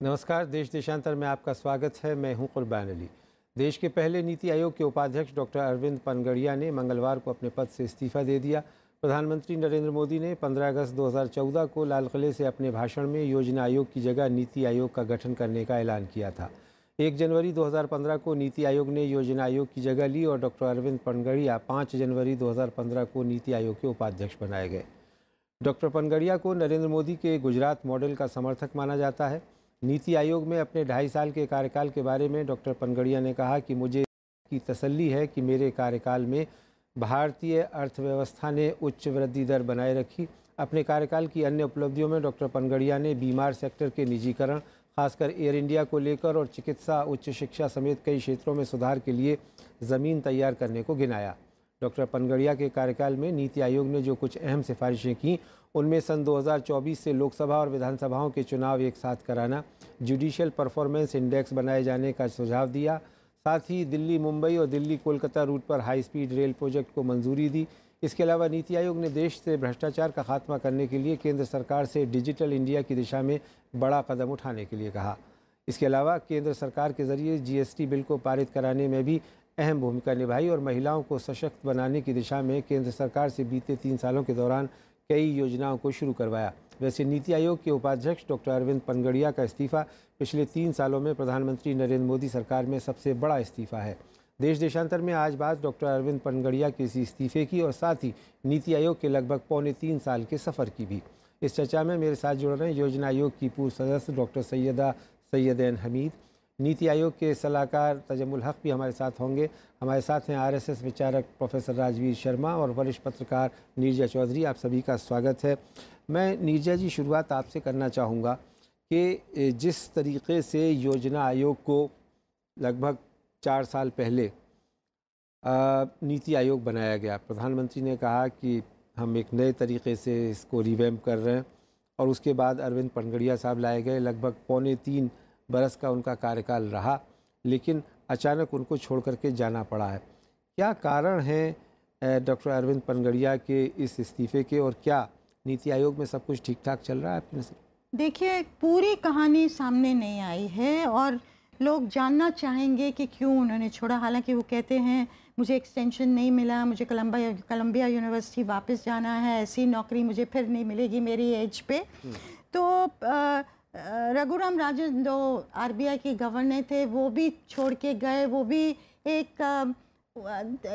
नमस्कार। देश देशांतर में आपका स्वागत है। मैं हूं कुर्बान अली। देश के पहले नीति आयोग के उपाध्यक्ष डॉक्टर अरविंद पनगड़िया ने मंगलवार को अपने पद से इस्तीफा दे दिया। प्रधानमंत्री नरेंद्र मोदी ने 15 अगस्त 2014 को लाल किले से अपने भाषण में योजना आयोग की जगह नीति आयोग का गठन करने का ऐलान किया था। 1 जनवरी 2015 को नीति आयोग ने योजना आयोग की जगह ली और डॉक्टर अरविंद पनगड़िया 5 जनवरी 2015 को नीति आयोग के उपाध्यक्ष बनाए गए। डॉक्टर पनगड़िया को नरेंद्र मोदी के गुजरात मॉडल का समर्थक माना जाता है। नीति आयोग में अपने 2.5 साल के कार्यकाल के बारे में डॉक्टर पनगड़िया ने कहा कि मुझे की तसल्ली है कि मेरे कार्यकाल में भारतीय अर्थव्यवस्था ने उच्च वृद्धि दर बनाए रखी। अपने कार्यकाल की अन्य उपलब्धियों में डॉक्टर पनगड़िया ने बीमार सेक्टर के निजीकरण, खासकर एयर इंडिया को लेकर, और चिकित्सा, उच्च शिक्षा समेत कई क्षेत्रों में सुधार के लिए ज़मीन तैयार करने को गिनाया। डॉक्टर पनगड़िया के कार्यकाल में नीति आयोग ने जो कुछ अहम सिफारिशें की, उनमें सन 2024 से लोकसभा और विधानसभाओं के चुनाव एक साथ कराना, जुडिशियल परफॉर्मेंस इंडेक्स बनाए जाने का सुझाव दिया। साथ ही दिल्ली मुंबई और दिल्ली कोलकाता रूट पर हाई स्पीड रेल प्रोजेक्ट को मंजूरी दी। इसके अलावा नीति आयोग ने देश से भ्रष्टाचार का खात्मा करने के लिए केंद्र सरकार से डिजिटल इंडिया की दिशा में बड़ा कदम उठाने के लिए कहा। इसके अलावा केंद्र सरकार के जरिए जीएसटी बिल को पारित कराने में भी अहम भूमिका निभाई और महिलाओं को सशक्त बनाने की दिशा में केंद्र सरकार से बीते 3 सालों के दौरान कई योजनाओं को शुरू करवाया। वैसे नीति आयोग के उपाध्यक्ष डॉक्टर अरविंद पनगड़िया का इस्तीफा पिछले 3 सालों में प्रधानमंत्री नरेंद्र मोदी सरकार में सबसे बड़ा इस्तीफा है। देश देशांतर में आज बात डॉक्टर अरविंद पनगड़िया के इस इस्तीफे की और साथ ही नीति आयोग के लगभग 3.25 साल के सफ़र की भी। इस चर्चा में मेरे साथ जुड़ रहे हैं योजना आयोग की पूर्व सदस्य डॉक्टर सैयद हमीद, नीति आयोग के सलाहकार तजम्मुल हक भी हमारे साथ होंगे। हमारे साथ हैं आरएसएस विचारक प्रोफेसर राजवीर शर्मा और वरिष्ठ पत्रकार नीरजा चौधरी। आप सभी का स्वागत है। मैं नीरजा जी शुरुआत आपसे करना चाहूँगा कि जिस तरीके से योजना आयोग को लगभग 4 साल पहले नीति आयोग बनाया गया, प्रधानमंत्री ने कहा कि हम एक नए तरीके से इसको रिवैम्प कर रहे हैं और उसके बाद अरविंद पनगड़िया साहब लाए गए। लगभग 3.25 बरस का उनका कार्यकाल रहा, लेकिन अचानक उनको छोड़ करके जाना पड़ा है। क्या कारण है डॉक्टर अरविंद पनगड़िया के इस इस्तीफे के, और क्या नीति आयोग में सब कुछ ठीक ठाक चल रहा है आपकी नज़र? देखिए, पूरी कहानी सामने नहीं आई है और लोग जानना चाहेंगे कि क्यों उन्होंने छोड़ा। हालांकि वो कहते हैं मुझे एक्सटेंशन नहीं मिला, मुझे कोलंबिया यूनिवर्सिटी वापस जाना है, ऐसी नौकरी मुझे फिर नहीं मिलेगी मेरी एज पे। तो रघुराम राजन जो आरबीआई के गवर्नर थे वो भी छोड़ के गए। वो भी एक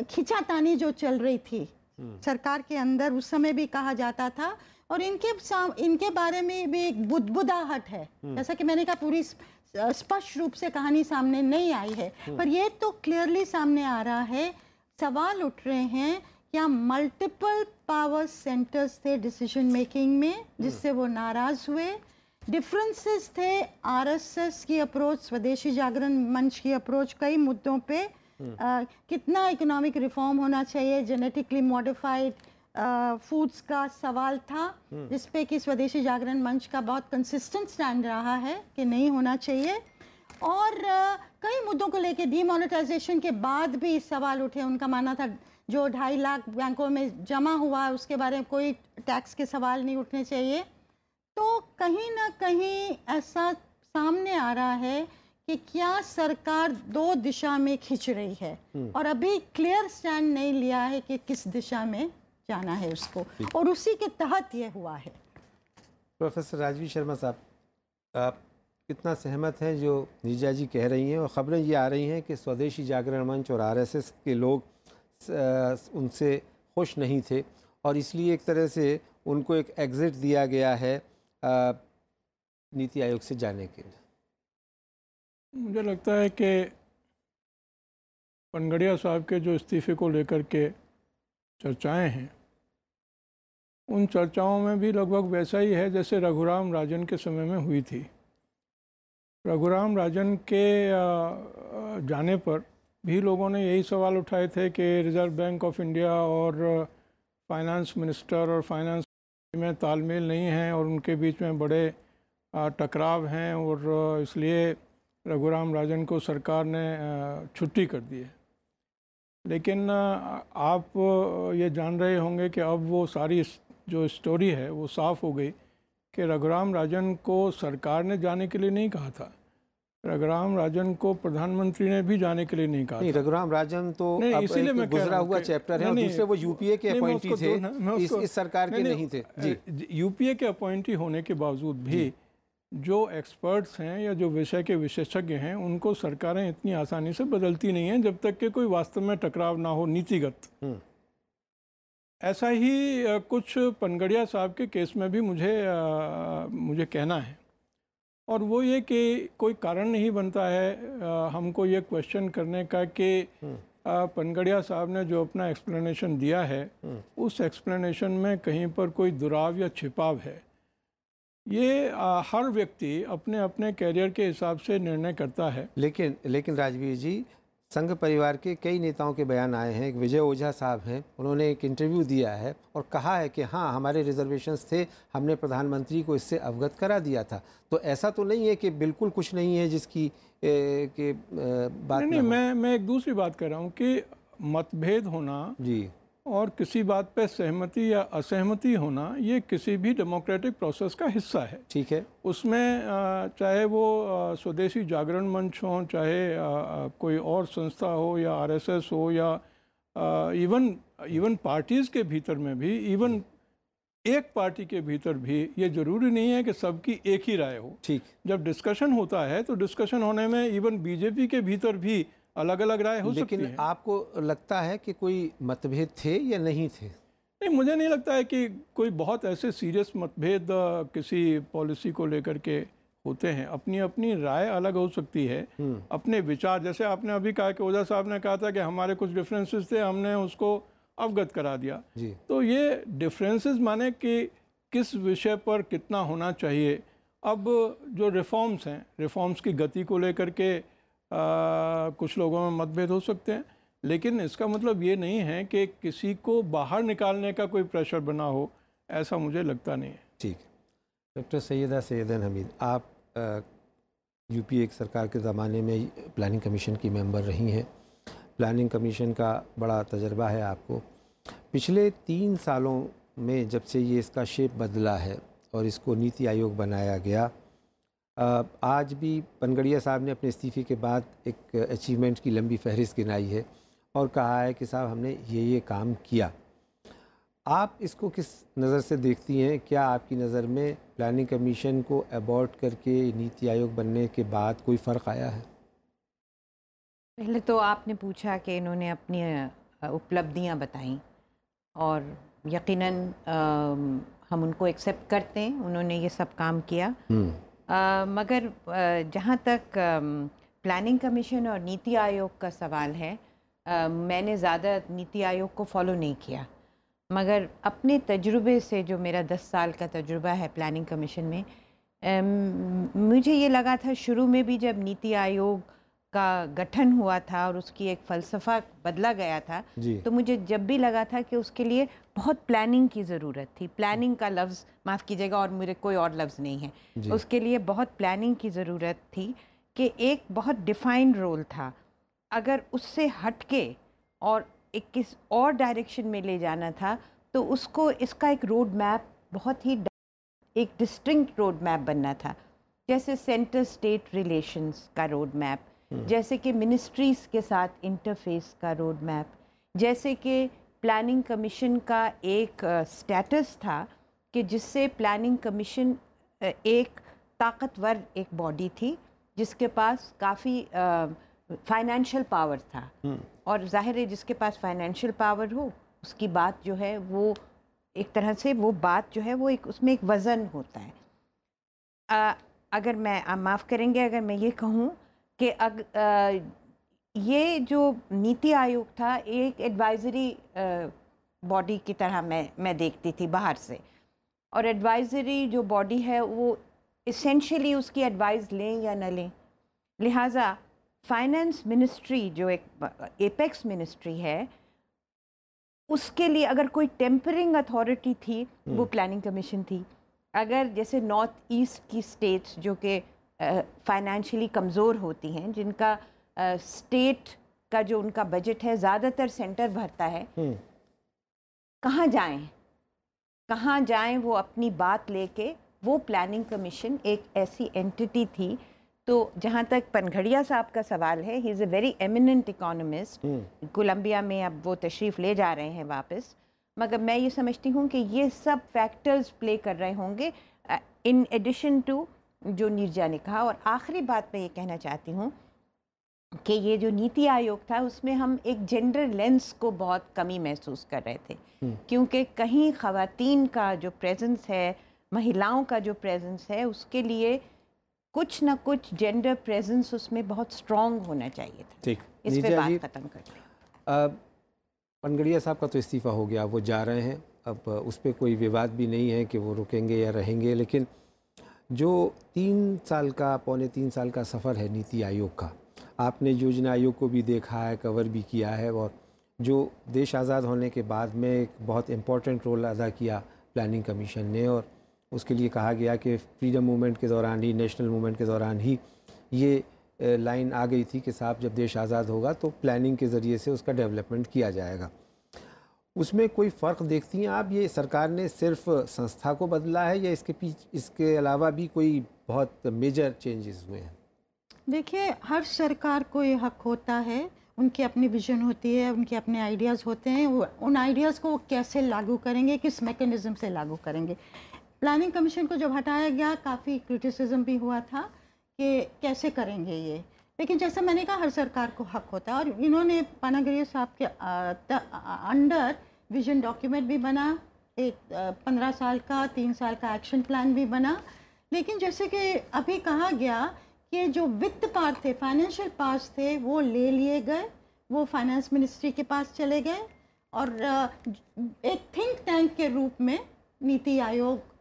खिंचातानी जो चल रही थी सरकार के अंदर, उस समय भी कहा जाता था और इनके बारे में भी एक बुदबुदाहट है। जैसा कि मैंने कहा, पूरी स्पष्ट रूप से कहानी सामने नहीं आई है, पर ये तो क्लियरली सामने आ रहा है। सवाल उठ रहे हैं क्या मल्टीपल पावर सेंटर्स थे डिसीजन मेकिंग में, जिससे वो नाराज हुए। डिफरेंसेस थे आरएसएस की अप्रोच, स्वदेशी जागरण मंच की अप्रोच कई मुद्दों पे। कितना इकोनॉमिक रिफॉर्म होना चाहिए, जेनेटिकली मॉडिफाइड फूड्स का सवाल था, जिसपे कि स्वदेशी जागरण मंच का बहुत कंसिस्टेंट स्टैंड रहा है कि नहीं होना चाहिए। और कई मुद्दों को लेके डीमोनेटाइजेशन के बाद भी सवाल उठे। उनका मानना था जो 2.5 लाख बैंकों में जमा हुआ उसके बारे में कोई टैक्स के सवाल नहीं उठने चाहिए। तो कहीं ना कहीं ऐसा सामने आ रहा है कि क्या सरकार 2 दिशा में खिंच रही है और अभी क्लियर स्टैंड नहीं लिया है कि किस दिशा में जाना है उसको, और उसी के तहत ये हुआ है। प्रोफेसर राजवीर शर्मा साहब, आप कितना सहमत हैं जो नीरजा जी कह रही हैं? और ख़बरें ये आ रही हैं कि स्वदेशी जागरण मंच और आरएसएस के लोग उनसे खुश नहीं थे और इसलिए एक तरह से उनको एक एग्ज़िट दिया गया है नीति आयोग से जाने के लिए। मुझे लगता है कि पनगड़िया साहब के जो इस्तीफे को लेकर के चर्चाएं हैं, उन चर्चाओं में भी लगभग वैसा ही है जैसे रघुराम राजन के समय में हुई थी। रघुराम राजन के जाने पर भी लोगों ने यही सवाल उठाए थे कि रिज़र्व बैंक ऑफ इंडिया और फाइनेंस मिनिस्टर और फाइनेंस में तालमेल नहीं है और उनके बीच में बड़े टकराव हैं और इसलिए रघुराम राजन को सरकार ने छुट्टी कर दी है। लेकिन आप ये जान रहे होंगे कि अब वो सारी जो स्टोरी है वो साफ़ हो गई कि रघुराम राजन को सरकार ने जाने के लिए नहीं कहा था, रघुराम राजन को प्रधानमंत्री ने भी जाने के लिए नहीं कहा। नहीं, रघुराम राजन तो नहीं, अब इसीलिए एक मैं कह गुजरा रहा हूं हुआ कि- चैप्टर है और नहीं, दूसरे वो यूपीए के नहीं, मैं अपॉइंटी उसको थे, मैं उसको- इस सरकार के नहीं थे जी। यूपीए के अपॉइंटी होने के बावजूद भी जो एक्सपर्ट्स हैं या जो विषय के विशेषज्ञ हैं उनको सरकारें इतनी आसानी से बदलती नहीं हैं जब तक कि कोई वास्तव में टकराव ना हो नीतिगत। ऐसा ही कुछ पनगड़िया साहब के केस में भी मुझे कहना है, और वो ये कि कोई कारण नहीं बनता है हमको ये क्वेश्चन करने का कि पनगड़िया साहब ने जो अपना एक्सप्लेनेशन दिया है उस एक्सप्लेनेशन में कहीं पर कोई दुराव या छिपाव है। ये हर व्यक्ति अपने अपने कैरियर के हिसाब से निर्णय करता है। लेकिन राजवीर जी, संघ परिवार के कई नेताओं के बयान आए हैं। एक विजय ओझा साहब हैं, उन्होंने एक इंटरव्यू दिया है और कहा है कि हाँ, हमारे रिजर्वेशंस थे, हमने प्रधानमंत्री को इससे अवगत करा दिया था। तो ऐसा तो नहीं है कि बिल्कुल कुछ नहीं है जिसकी बात नहीं, मैं एक दूसरी बात कर रहा हूँ कि मतभेद होना जी और किसी बात पे सहमति या असहमति होना ये किसी भी डेमोक्रेटिक प्रोसेस का हिस्सा है। ठीक है, उसमें चाहे वो स्वदेशी जागरण मंच हो, चाहे कोई और संस्था हो या आरएसएस हो, या इवन पार्टीज़ के भीतर में भी, इवन एक पार्टी के भीतर भी ये ज़रूरी नहीं है कि सबकी एक ही राय हो। ठीक, जब डिस्कशन होता है तो डिस्कशन होने में इवन बीजेपी के भीतर भी अलग अलग राय हो सकती है। लेकिन आपको लगता है कि कोई मतभेद थे या नहीं थे? नहीं, मुझे नहीं लगता है कि कोई बहुत ऐसे सीरियस मतभेद किसी पॉलिसी को लेकर के होते हैं। अपनी अपनी राय अलग हो सकती है, अपने विचार, जैसे आपने अभी कहा कि ओझा साहब ने कहा था कि हमारे कुछ डिफरेंसेस थे, हमने उसको अवगत करा दिया जी। तो ये डिफरेंसेस माने कि किस विषय पर कितना होना चाहिए। अब जो रिफॉर्म्स हैं, रिफॉर्म्स की गति को लेकर के कुछ लोगों में मतभेद हो सकते हैं, लेकिन इसका मतलब ये नहीं है कि किसी को बाहर निकालने का कोई प्रेशर बना हो, ऐसा मुझे लगता नहीं है। ठीक। डॉक्टर सैयदा सैयदन हमीद, आप यूपीए एक सरकार के ज़माने में प्लानिंग कमीशन की मेंबर रही हैं। प्लानिंग कमीशन का बड़ा तजर्बा है आपको। पिछले 3 सालों में जब से ये इसका शेप बदला है और इसको नीति आयोग बनाया गया, आज भी पनगड़िया साहब ने अपने इस्तीफ़े के बाद एक अचीवमेंट की लंबी फहरिस्त गिनाई है और कहा है कि साहब हमने ये काम किया। आप इसको किस नज़र से देखती हैं? क्या आपकी नज़र में प्लानिंग कमीशन को अबॉर्ट करके नीति आयोग बनने के बाद कोई फ़र्क आया है? पहले तो आपने पूछा कि इन्होंने अपनी उपलब्धियां बताई और यकीनन हम उनको एक्सेप्ट करते हैं, उन्होंने ये सब काम किया। मगर जहाँ तक प्लानिंग कमीशन और नीति आयोग का सवाल है, मैंने ज़्यादा नीति आयोग को फॉलो नहीं किया, मगर अपने तजुर्बे से, जो मेरा 10 साल का तजुर्बा है प्लानिंग कमीशन में, मुझे ये लगा था शुरू में भी जब नीति आयोग का गठन हुआ था और उसकी एक फ़लसफ़ा बदला गया था, तो मुझे जब भी लगा था कि उसके लिए बहुत प्लानिंग की ज़रूरत थी। प्लानिंग का लफ्ज़, माफ़ कीजिएगा, और मेरे कोई और लफ्ज़ नहीं है, उसके लिए बहुत प्लानिंग की ज़रूरत थी कि एक बहुत डिफ़ाइंड रोल था। अगर उससे हट के और एक किस और डायरेक्शन में ले जाना था तो उसको, इसका एक रोड मैप, बहुत ही एक डिस्टिंक्ट रोड मैप बनना था, जैसे सेंटर स्टेट रिलेशंस का रोड मैप, जैसे कि मिनिस्ट्रीज़ के साथ इंटरफेस का रोड मैप, जैसे कि प्लानिंग कमीशन का एक स्टेटस था कि जिससे प्लानिंग कमीशन एक ताकतवर एक बॉडी थी जिसके पास काफ़ी फाइनेंशियल पावर था, और जाहिर है जिसके पास फाइनेंशियल पावर हो उसकी बात जो है वो एक तरह से, वो बात जो है वो एक, उसमें एक वज़न होता है। अगर मैं, आप माफ़ करेंगे अगर मैं ये कहूँ कि ये जो नीति आयोग था एक एडवाइज़री बॉडी की तरह मैं देखती थी बाहर से, और एडवाइज़री जो बॉडी है वो इसेंशियली उसकी एडवाइस लें या न लें, लिहाजा फाइनेंस मिनिस्ट्री जो एक एपेक्स मिनिस्ट्री है, उसके लिए अगर कोई टेम्परिंग अथॉरिटी थी वो प्लानिंग कमीशन थी। अगर जैसे नॉर्थ ईस्ट की स्टेट्स जो कि फाइनेंशियली कमज़ोर होती हैं, जिनका स्टेट का जो उनका बजट है ज़्यादातर सेंटर भरता है, कहाँ जाएं वो अपनी बात लेके वो प्लानिंग कमीशन एक ऐसी एंटिटी थी। तो जहाँ तक पनघड़िया साहब का सवाल है, he is a very eminent economist, Columbia में अब वो तशरीफ़ ले जा रहे हैं वापस, मगर मैं ये समझती हूँ कि ये सब फैक्टर्स प्ले कर रहे होंगे इन एडिशन टू जो नीरजा ने कहा। और आखिरी बात मैं ये कहना चाहती हूँ कि ये जो नीति आयोग था उसमें हम एक जेंडर लेंस को बहुत कमी महसूस कर रहे थे, क्योंकि कहीं ख़वातीन का जो प्रेजेंस है, महिलाओं का जो प्रेजेंस है, उसके लिए कुछ ना कुछ जेंडर प्रेजेंस उसमें बहुत स्ट्रॉन्ग होना चाहिए था। ठीक, इस पे बात ख़त्म करते हैं। पनगड़िया साहब का तो इस्तीफ़ा हो गया, वो जा रहे हैं, अब उस पर कोई विवाद भी नहीं है कि वो रुकेंगे या रहेंगे। लेकिन जो 3 साल का, पौने 3 साल का सफ़र है नीति आयोग का, आपने योजना आयोग को भी देखा है, कवर भी किया है, और जो देश आज़ाद होने के बाद में एक बहुत इम्पोर्टेंट रोल अदा किया प्लानिंग कमीशन ने, और उसके लिए कहा गया कि फ्रीडम मूवमेंट के दौरान ही, नेशनल मूवमेंट के दौरान ही ये लाइन आ गई थी कि साहब जब देश आज़ाद होगा तो प्लानिंग के ज़रिए से उसका डेवलपमेंट किया जाएगा। उसमें कोई फ़र्क देखती हैं आप, ये सरकार ने सिर्फ संस्था को बदला है या इसके अलावा भी कोई बहुत मेजर चेंजेस हुए हैं? देखिए, हर सरकार को ये हक होता है, उनकी अपनी विजन होती है, उनके अपने आइडियाज़ होते हैं, वो उन आइडियाज़ को वो कैसे लागू करेंगे, किस मैकेनिज़्म से लागू करेंगे। प्लानिंग कमीशन को जब हटाया गया, काफ़ी क्रिटिसिज्म भी हुआ था कि कैसे करेंगे ये, लेकिन जैसा मैंने कहा हर सरकार को हक होता है, और इन्होंने पनगड़िया साहब के अंडर विजन डॉक्यूमेंट भी बना, एक 15 साल का, 3 साल का एक्शन प्लान भी बना। लेकिन जैसे कि अभी कहा गया कि जो वित्त पार्ट थे, फाइनेंशियल पार्ट्स थे, वो ले लिए गए, वो फाइनेंस मिनिस्ट्री के पास चले गए, और एक थिंक टैंक के रूप में नीति आयोग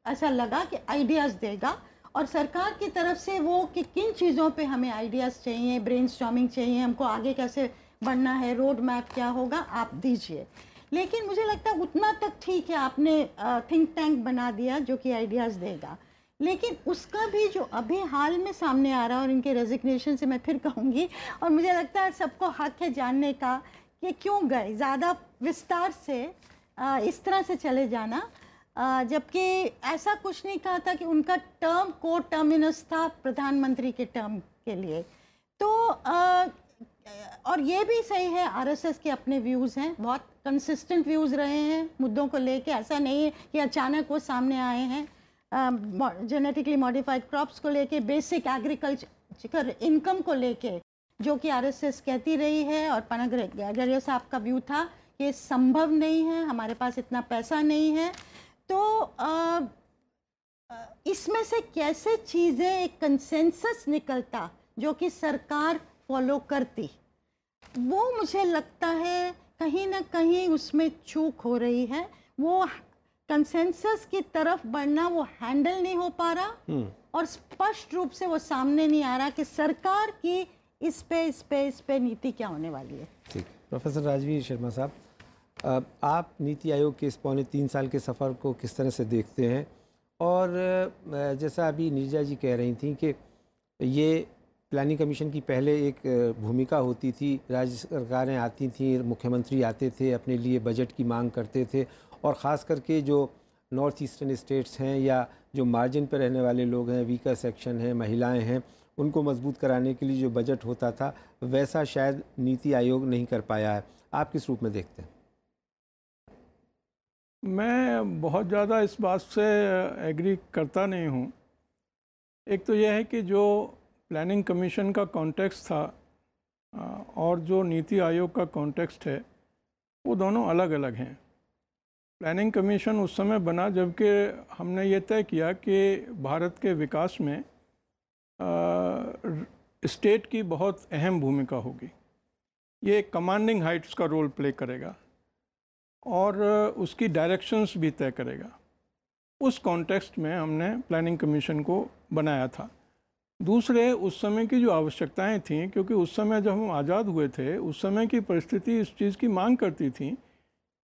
ऐसा लगा कि आइडियाज़ देगा, और सरकार की तरफ से वो कि किन चीज़ों पे हमें आइडियाज़ चाहिए, ब्रेनस्टॉर्मिंग चाहिए, हमको आगे कैसे बढ़ना है, रोड मैप क्या होगा, आप दीजिए। लेकिन मुझे लगता है उतना तक ठीक है, आपने थिंक टैंक बना दिया जो कि आइडियाज़ देगा, लेकिन उसका भी जो अभी हाल में सामने आ रहा है, और इनके रेजिग्नेशन से मैं फिर कहूँगी, और मुझे लगता है सबको हक है जानने का कि क्यों गए, ज़्यादा विस्तार से इस तरह से चले जाना, जबकि ऐसा कुछ नहीं कहा था कि उनका टर्म को टर्मिनस था प्रधानमंत्री के टर्म के लिए। तो और ये भी सही है, आरएसएस के अपने व्यूज़ हैं, बहुत कंसिस्टेंट व्यूज़ रहे हैं मुद्दों को लेके, ऐसा नहीं है कि अचानक वो सामने आए हैं। जेनेटिकली मॉडिफाइड क्रॉप्स को लेके, बेसिक एग्रीकल्चर इनकम को लेके, जो कि आरएसएस कहती रही है, और पनगड़िया साहब का व्यू था कि संभव नहीं है, हमारे पास इतना पैसा नहीं है। तो इसमें से कैसे चीज़ें एक कंसेंसस निकलता जो कि सरकार फॉलो करती, वो मुझे लगता है कहीं ना कहीं उसमें चूक हो रही है। वो कंसेंसस की तरफ बढ़ना वो हैंडल नहीं हो पा रहा, और स्पष्ट रूप से वो सामने नहीं आ रहा कि सरकार की इस पे नीति क्या होने वाली है। ठीक, प्रोफेसर राजवीर शर्मा साहब, आप नीति आयोग के इस पौने 3 साल के सफ़र को किस तरह से देखते हैं? और जैसा अभी नीरजा जी कह रही थी कि ये प्लानिंग कमीशन की पहले एक भूमिका होती थी, राज्य सरकारें आती थीं, मुख्यमंत्री आते थे, अपने लिए बजट की मांग करते थे, और ख़ास करके जो नॉर्थ ईस्टर्न स्टेट्स हैं या जो मार्जिन पर रहने वाले लोग हैं, वीकर सेक्शन हैं, महिलाएं हैं, उनको मजबूत कराने के लिए जो बजट होता था, वैसा शायद नीति आयोग नहीं कर पाया है। आप किस रूप में देखते हैं? मैं बहुत ज़्यादा इस बात से एग्री करता नहीं हूँ। एक तो यह है कि जो प्लानिंग कमीशन का कॉन्टेक्स्ट था और जो नीति आयोग का कॉन्टेक्स्ट है, वो दोनों अलग अलग हैं। प्लानिंग कमीशन उस समय बना जबकि हमने ये तय किया कि भारत के विकास में स्टेट की बहुत अहम भूमिका होगी, ये कमांडिंग हाइट्स का रोल प्ले करेगा और उसकी डायरेक्शंस भी तय करेगा। उस कॉन्टेक्स्ट में हमने प्लानिंग कमीशन को बनाया था। दूसरे, उस समय की जो आवश्यकताएं थीं, क्योंकि उस समय जब हम आज़ाद हुए थे, उस समय की परिस्थिति इस चीज़ की मांग करती थी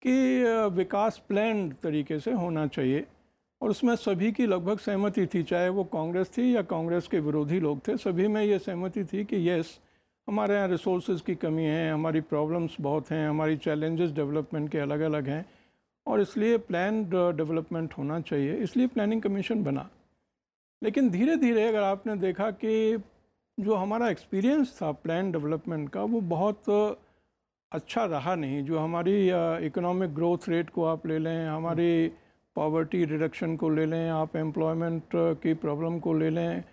कि विकास प्लान्ड तरीके से होना चाहिए, और उसमें सभी की लगभग सहमति थी, चाहे वो कांग्रेस थी या कांग्रेस के विरोधी लोग थे, सभी में ये सहमति थी कि यस, हमारे यहाँ रिसोर्सेज की कमी है, हमारी प्रॉब्लम्स बहुत हैं, हमारी चैलेंजेस डेवलपमेंट के अलग अलग हैं, और इसलिए प्लान डेवलपमेंट होना चाहिए, इसलिए प्लानिंग कमीशन बना। लेकिन धीरे धीरे अगर आपने देखा कि जो हमारा एक्सपीरियंस था प्लान डेवलपमेंट का वो बहुत अच्छा रहा नहीं। जो हमारी इकोनॉमिक ग्रोथ रेट को आप ले लें, हमारी पॉवर्टी रिडक्शन को ले लें, आप एम्प्लॉयमेंट की प्रॉब्लम को ले लें,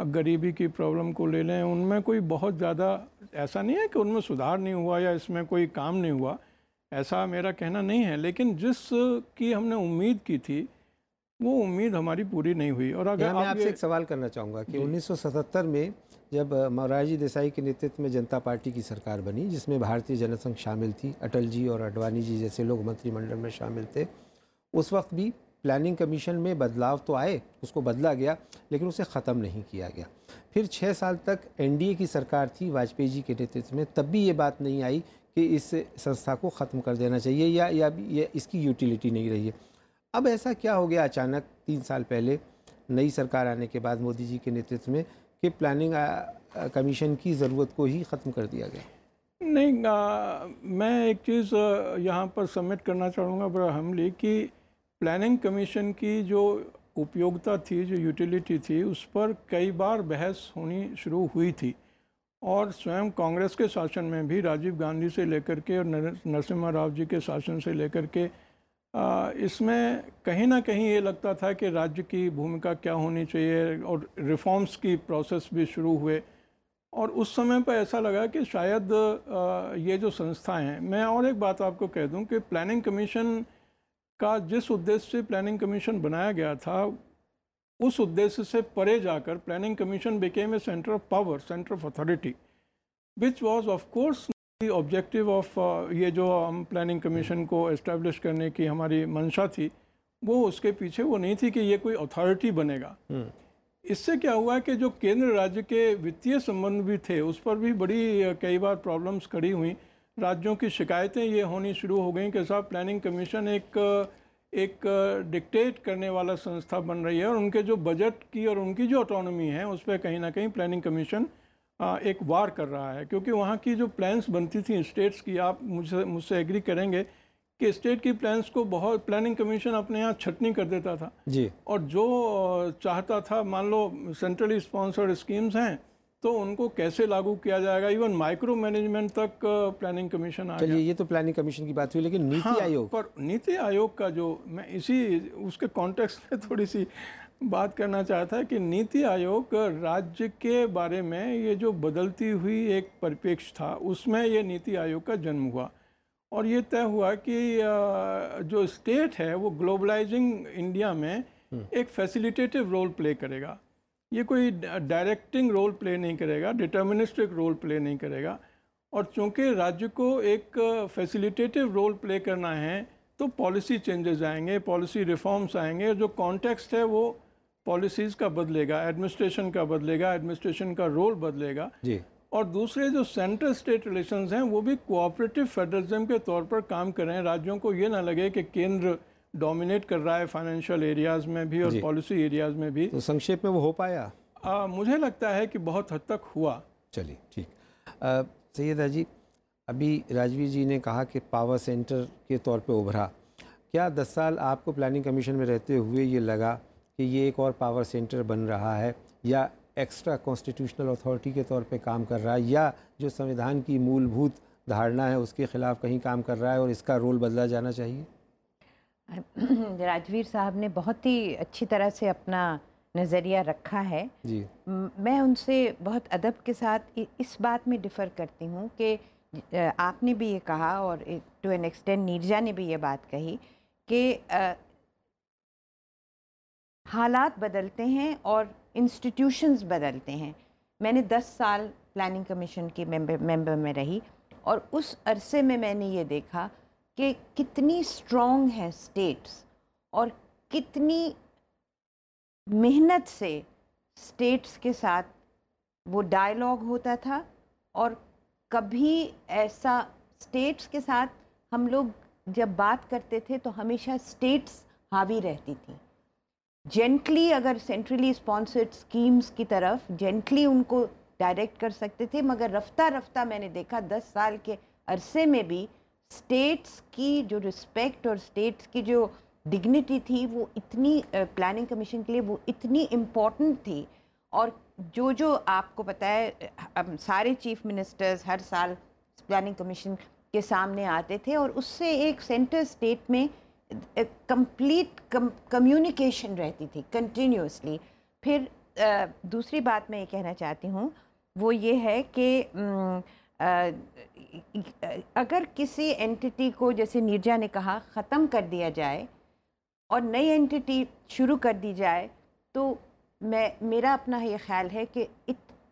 गरीबी की प्रॉब्लम को ले लें, उनमें कोई बहुत ज़्यादा ऐसा नहीं है कि उनमें सुधार नहीं हुआ या इसमें कोई काम नहीं हुआ, ऐसा मेरा कहना नहीं है। लेकिन जिस की हमने उम्मीद की थी वो उम्मीद हमारी पूरी नहीं हुई। और अगर मैं आपसे एक सवाल करना चाहूँगा कि 1977 में जब मोरारजी देसाई के नेतृत्व में जनता पार्टी की सरकार बनी, जिसमें भारतीय जनसंघ शामिल थी, अटल जी और अडवाणी जी जैसे लोग मंत्रिमंडल में शामिल थे, उस वक्त भी प्लानिंग कमीशन में बदलाव तो आए, उसको बदला गया, लेकिन उसे ख़त्म नहीं किया गया। फिर 6 साल तक एनडीए की सरकार थी वाजपेयी जी के नेतृत्व में, तब भी ये बात नहीं आई कि इस संस्था को ख़त्म कर देना चाहिए या इसकी यूटिलिटी नहीं रही है। अब ऐसा क्या हो गया अचानक 3 साल पहले नई सरकार आने के बाद मोदी जी के नेतृत्व में कि प्लानिंग कमीशन की ज़रूरत को ही ख़त्म कर दिया गया? नहीं, मैं एक चीज़ यहाँ पर सबमिट करना चाहूँगा बड़ा हमली कि प्लानिंग कमीशन की जो उपयोगिता थी, जो यूटिलिटी थी, उस पर कई बार बहस होनी शुरू हुई थी। और स्वयं कांग्रेस के शासन में भी राजीव गांधी से लेकर के और नरसिम्हा राव जी के शासन से लेकर के इसमें कहीं ना कहीं ये लगता था कि राज्य की भूमिका क्या होनी चाहिए, और रिफॉर्म्स की प्रोसेस भी शुरू हुए। और उस समय पर ऐसा लगा कि शायद ये जो संस्थाएं हैं, मैं और एक बात आपको कह दूं कि प्लानिंग कमीशन का जिस उद्देश्य से प्लानिंग कमीशन बनाया गया था, उस उद्देश्य से परे जाकर planning commission became a centre of power, centre of authority, which was of course the objective of ये जो हम प्लानिंग कमीशन को एस्टेब्लिश करने की हमारी मंशा थी, वो उसके पीछे वो नहीं थी कि ये कोई अथॉरिटी बनेगा। इससे क्या हुआ कि जो केंद्र राज्य के वित्तीय संबंध भी थे, उस पर भी बड़ी कई बार प्रॉब्लम्स खड़ी हुई। राज्यों की शिकायतें ये होनी शुरू हो गई कि साहब प्लानिंग कमीशन एक डिक्टेट करने वाला संस्था बन रही है, और उनके जो बजट की और उनकी जो ऑटोनॉमी है उस पर कहीं ना कहीं प्लानिंग कमीशन एक वार कर रहा है। क्योंकि वहाँ की जो प्लान्स बनती थी स्टेट्स की, आप मुझसे एग्री करेंगे कि स्टेट की प्लान्स को बहुत प्लानिंग कमीशन अपने यहाँ छटनी कर देता था जी। और जो चाहता था, मान लो सेंट्रली स्पॉन्सर्ड स्कीम्स हैं तो उनको कैसे लागू किया जाएगा, इवन माइक्रो मैनेजमेंट तक प्लानिंग कमीशन आ गया। चलिए, ये तो प्लानिंग कमीशन की बात हुई, लेकिन नीति आयोग पर नीति आयोग का जो मैं इसी उसके कॉन्टेक्स्ट में थोड़ी सी बात करना चाहता है कि नीति आयोग राज्य के बारे में ये जो बदलती हुई एक परिप्रेक्ष्य था, उसमें ये नीति आयोग का जन्म हुआ। और ये तय हुआ कि जो स्टेट है वो ग्लोबलाइजिंग इंडिया में एक फैसिलिटेटिव रोल प्ले करेगा। ये कोई डायरेक्टिंग रोल प्ले नहीं करेगा, डिटर्मिनिस्टिक रोल प्ले नहीं करेगा। और चूंकि राज्य को एक फैसिलिटेटिव रोल प्ले करना है तो पॉलिसी चेंजेस आएंगे, पॉलिसी रिफॉर्म्स आएंगे, जो कॉन्टेक्स्ट है वो पॉलिसीज़ का बदलेगा, एडमिनिस्ट्रेशन का बदलेगा, एडमिनिस्ट्रेशन का रोल बदलेगा जी। और दूसरे जो सेंट्रल स्टेट रिलेशंस हैं वो भी कोऑपरेटिव फेडरलिज्म के तौर पर काम कर रहे हैं। राज्यों को ये ना लगे कि केंद्र डोमिनेट कर रहा है फाइनेंशियल एरियाज़ में भी और पॉलिसी एरियाज़ में भी। तो संक्षेप में वो हो पाया? मुझे लगता है कि बहुत हद तक हुआ। चलिए ठीक। सैयदा जी, अभी राजवीर जी ने कहा कि पावर सेंटर के तौर पे उभरा। क्या 10 साल आपको प्लानिंग कमीशन में रहते हुए ये लगा कि ये एक और पावर सेंटर बन रहा है, या एक्स्ट्रा कॉन्स्टिट्यूशनल अथॉरिटी के तौर पे काम कर रहा है, या जो संविधान की मूलभूत धारणा है उसके खिलाफ कहीं काम कर रहा है और इसका रोल बदला जाना चाहिए? राजवीर साहब ने बहुत ही अच्छी तरह से अपना नज़रिया रखा है जी। मैं उनसे बहुत अदब के साथ इस बात में डिफ़र करती हूँ कि आपने भी ये कहा और टू एन एक्सटेंड नीरजा ने भी ये बात कही कि हालात बदलते हैं और इंस्टीट्यूशंस बदलते हैं। मैंने 10 साल प्लानिंग कमीशन की मेंबर में रही और उस अरसे में मैंने ये देखा कि कितनी स्ट्रॉन्ग है स्टेट्स और कितनी मेहनत से स्टेट्स के साथ वो डायलॉग होता था। और कभी ऐसा स्टेट्स के साथ हम लोग जब बात करते थे तो हमेशा स्टेट्स हावी रहती थी। जेंटली अगर सेंट्रली स्पॉन्सर्ड स्कीम्स की तरफ जेंटली उनको डायरेक्ट कर सकते थे, मगर रफ्ता रफ्ता मैंने देखा 10 साल के अरसे में भी स्टेट्स की जो रिस्पेक्ट और स्टेट्स की जो डिग्निटी थी वो इतनी प्लानिंग कमीशन के लिए वो इतनी इम्पोर्टेंट थी। और जो जो आपको पता है सारे चीफ मिनिस्टर्स हर साल प्लानिंग कमीशन के सामने आते थे और उससे एक सेंटर स्टेट में कंप्लीट कम्युनिकेशन रहती थी कंटिन्यूसली। फिर दूसरी बात मैं ये कहना चाहती हूँ वो ये है कि अगर किसी एंटिटी को, जैसे नीरजा ने कहा, ख़त्म कर दिया जाए और नई एंटिटी शुरू कर दी जाए, तो मेरा अपना ये ख्याल है कि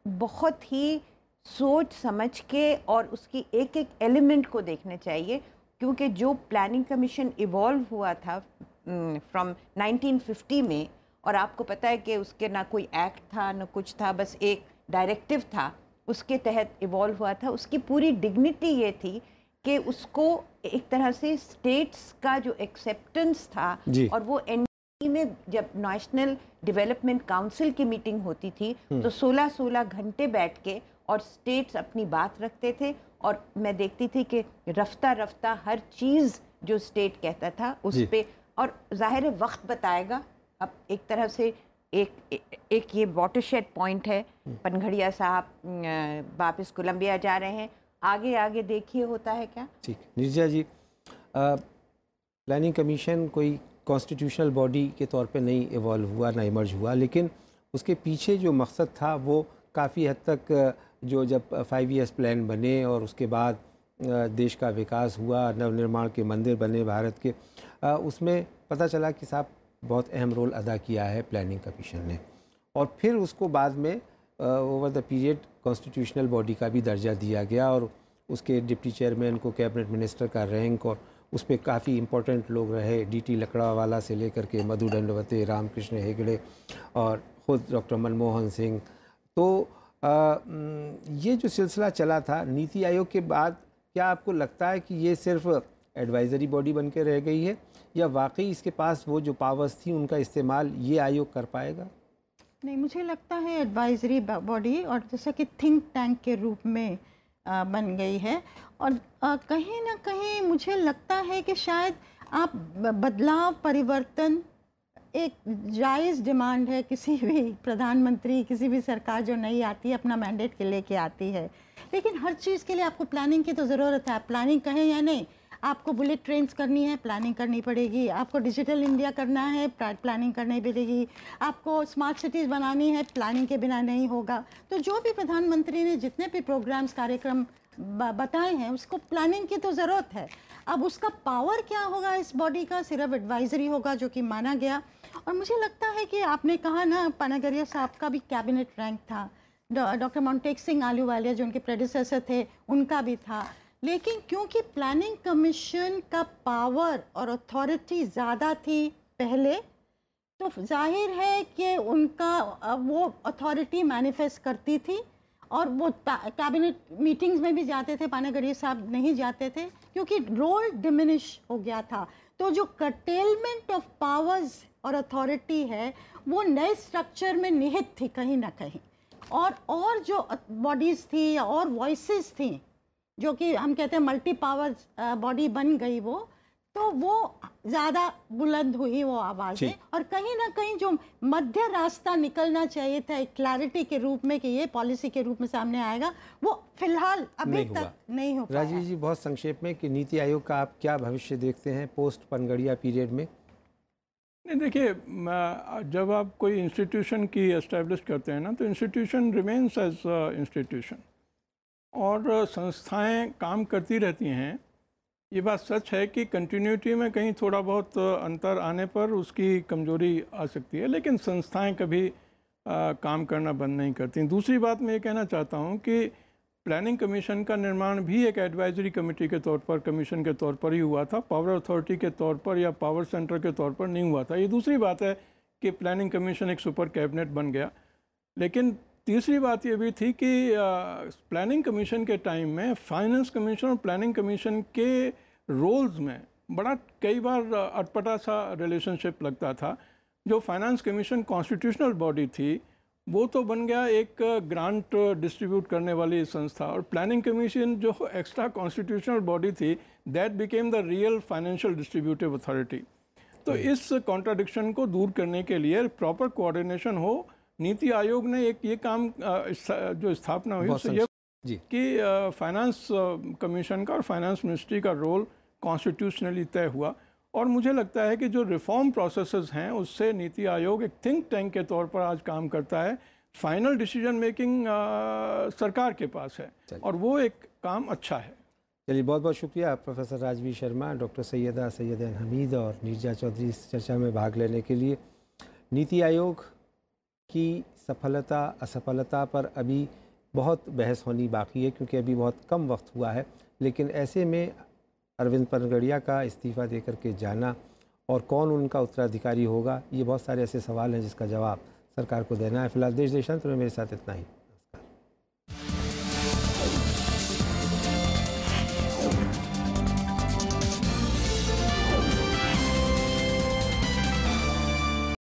बहुत ही सोच समझ के और उसकी एक एक एलिमेंट को देखना चाहिए, क्योंकि जो प्लानिंग कमीशन इवॉल्व हुआ था फ्रॉम 1950 में, और आपको पता है कि उसके ना कोई एक्ट था ना कुछ था, बस एक डायरेक्टिव था उसके तहत इवॉल्व हुआ था। उसकी पूरी डिग्निटी ये थी कि उसको एक तरह से स्टेट्स का जो एक्सेप्टेंस था, और वो एनडीपी में जब नेशनल डेवलपमेंट काउंसिल की मीटिंग होती थी तो 16-16 घंटे बैठ के और स्टेट्स अपनी बात रखते थे, और मैं देखती थी कि रफ्ता रफ्ता हर चीज़ जो स्टेट कहता था उस पे, और जाहिर है वक्त बताएगा। अब एक तरह से एक ये वाटरशेड पॉइंट है, पनघड़िया साहब वापस कोलंबिया जा रहे हैं, आगे आगे देखिए होता है क्या। ठीक, नीरजा जी, प्लानिंग कमीशन कोई कॉन्स्टिट्यूशनल बॉडी के तौर पे नहीं इवॉल्व हुआ, ना इमर्ज हुआ, लेकिन उसके पीछे जो मकसद था वो काफ़ी हद तक जो जब 5 ईयर्स प्लान बने और उसके बाद देश का विकास हुआ, नवनिर्माण के मंदिर बने भारत के, उसमें पता चला कि साहब बहुत अहम रोल अदा किया है प्लानिंग कमीशन ने। और फिर उसको बाद में over the period constitutional body का भी दर्जा दिया गया, और उसके डिप्टी चेयरमैन को कैबिनेट मिनिस्टर का रैंक, और उस पर काफ़ी इंपॉर्टेंट लोग रहे, डीटी लकड़ावाला से लेकर के मधु दंडवते, रामकृष्ण हेगड़े और ख़ुद डॉक्टर मनमोहन सिंह। तो ये जो सिलसिला चला था नीति आयोग के बाद, क्या आपको लगता है कि ये सिर्फ एडवाइज़री बॉडी बन के रह गई है, या वाकई इसके पास वो जो पावर्स थी उनका इस्तेमाल ये आयोग कर पाएगा? नहीं, मुझे लगता है एडवाइजरी बॉडी और जैसा कि थिंक टैंक के रूप में बन गई है, और कहीं ना कहीं मुझे लगता है कि शायद आप बदलाव, परिवर्तन एक जायज़ डिमांड है किसी भी प्रधानमंत्री, किसी भी सरकार जो नई आती है अपना मैंडेट के लेके आती है, लेकिन हर चीज़ के लिए आपको प्लानिंग की तो ज़रूरत है। प्लानिंग कहें या नहीं, आपको बुलेट ट्रेन्स करनी है, प्लानिंग करनी पड़ेगी, आपको डिजिटल इंडिया करना है, प्लानिंग करनी पड़ेगी, आपको स्मार्ट सिटीज़ बनानी है, प्लानिंग के बिना नहीं होगा। तो जो भी प्रधानमंत्री ने जितने भी प्रोग्राम्स, कार्यक्रम बताए हैं, उसको प्लानिंग की तो ज़रूरत है। अब उसका पावर क्या होगा इस बॉडी का? सिर्फ एडवाइजरी होगा, जो कि माना गया। और मुझे लगता है कि आपने कहा ना, पनघड़िया साहब का भी कैबिनेट रैंक था, डॉक्टर मोंटेक सिंह आलूवालिया जो उनके प्रेडिसेसर थे उनका भी था, लेकिन क्योंकि प्लानिंग कमीशन का पावर और अथॉरिटी ज़्यादा थी पहले, तो जाहिर है कि उनका वो अथॉरिटी मैनिफेस्ट करती थी, और वो कैबिनेट मीटिंग्स में भी जाते थे, पनघड़िया साहब नहीं जाते थे क्योंकि रोल डिमिनिश हो गया था। तो जो कर्टेलमेंट ऑफ पावर्स और अथॉरिटी है वो नए स्ट्रक्चर में निहित थी कहीं ना कहीं, और जो बॉडीज़ थी और वॉइसेस थी जो कि हम कहते हैं मल्टी पावर बॉडी बन गई, तो वो ज़्यादा बुलंद हुई वो आवाज़ें, और कहीं ना कहीं जो मध्य रास्ता निकलना चाहिए था एक क्लैरिटी के रूप में कि ये पॉलिसी के रूप में सामने आएगा, वो फिलहाल अभी तक नहीं हो पाया। राजीव जी, बहुत संक्षेप में कि नीति आयोग का आप क्या भविष्य देखते हैं पोस्ट पनघड़िया पीरियड में? नहीं, देखिए, जब आप कोई इंस्टीट्यूशन की एस्टेब्लिश करते हैं ना, तो इंस्टीट्यूशन रिमेन्स एज इंस्टीट्यूशन, और संस्थाएं काम करती रहती हैं। ये बात सच है कि कंटिन्यूटी में कहीं थोड़ा बहुत अंतर आने पर उसकी कमजोरी आ सकती है, लेकिन संस्थाएं कभी काम करना बंद नहीं करती। दूसरी बात मैं ये कहना चाहता हूँ कि प्लानिंग कमीशन का निर्माण भी एक एडवाइजरी कमेटी के तौर पर, कमीशन के तौर पर ही हुआ था, पावर अथॉरिटी के तौर पर या पावर सेंटर के तौर पर नहीं हुआ था। ये दूसरी बात है कि प्लानिंग कमीशन एक सुपर कैबिनेट बन गया। लेकिन तीसरी बात ये भी थी कि प्लानिंग कमीशन के टाइम में फाइनेंस कमीशन और प्लानिंग कमीशन के रोल्स में बड़ा कई बार अटपटा सा रिलेशनशिप लगता था। जो फाइनेंस कमीशन कॉन्स्टिट्यूशनल बॉडी थी, वो तो बन गया एक ग्रांट डिस्ट्रीब्यूट करने वाली संस्था, और प्लानिंग कमीशन जो एक्स्ट्रा कॉन्स्टिट्यूशनल बॉडी थी, that became the real financial distributive authority. तो इस कॉन्ट्राडिक्शन को दूर करने के लिए प्रॉपर कोऑर्डिनेशन हो। नीति आयोग ने एक ये काम जो स्थापना हुई उससे ये कि फाइनेंस कमीशन का और फाइनेंस मिनिस्ट्री का रोल कॉन्स्टिट्यूशनली तय हुआ, और मुझे लगता है कि जो रिफॉर्म प्रोसेसेस हैं उससे नीति आयोग एक थिंक टैंक के तौर पर आज काम करता है। फाइनल डिसीजन मेकिंग सरकार के पास है, और वो एक काम अच्छा है। चलिए, बहुत बहुत शुक्रिया प्रोफेसर राजवीर शर्मा, डॉक्टर सैयद हमीद और नीरजा चौधरी इस चर्चा में भाग लेने के लिए। नीति आयोग की सफलता असफलता पर अभी बहुत बहस होनी बाकी है, क्योंकि अभी बहुत कम वक्त हुआ है, लेकिन ऐसे में अरविंद पनगड़िया का इस्तीफ़ा देकर के जाना और कौन उनका उत्तराधिकारी होगा, ये बहुत सारे ऐसे सवाल हैं जिसका जवाब सरकार को देना है। फिलहाल देश देशांतर में मेरे साथ इतना ही।